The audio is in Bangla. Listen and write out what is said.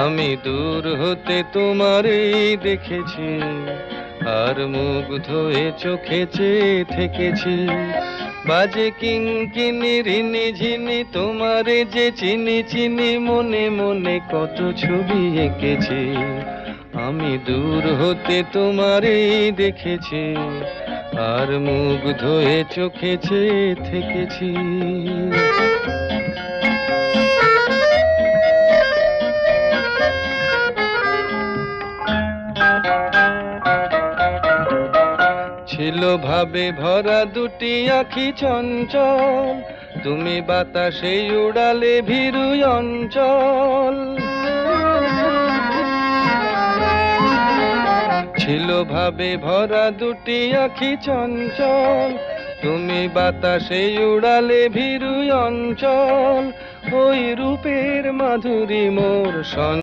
আমি দূর হতে তোমারই দেখেছি, আর মুগ্ধ হয়ে চোখে চেয়ে থেকেছি। বাজে কিঙ্কিনি রিনি ঝিনি তোমারে যে চিনি চিনি, মনে মনে কত ছবি এঁকেছি। আমি দূর হতে তোমারই দেখেছি, আর মুগ্ধ হয়ে চোখে চেয়ে থেকেছি। ছিল ভাবে ভরা দুটি আঁখি চঞ্চল, তুমি বাতাসে উড়ালে ভীরু অঞ্চল। ছিল ভাবে ভরা দুটি আঁখি চঞ্চল, তুমি বাতাসে উড়ালে ভীরু অঞ্চল। ওই রূপের মাধুরী মোর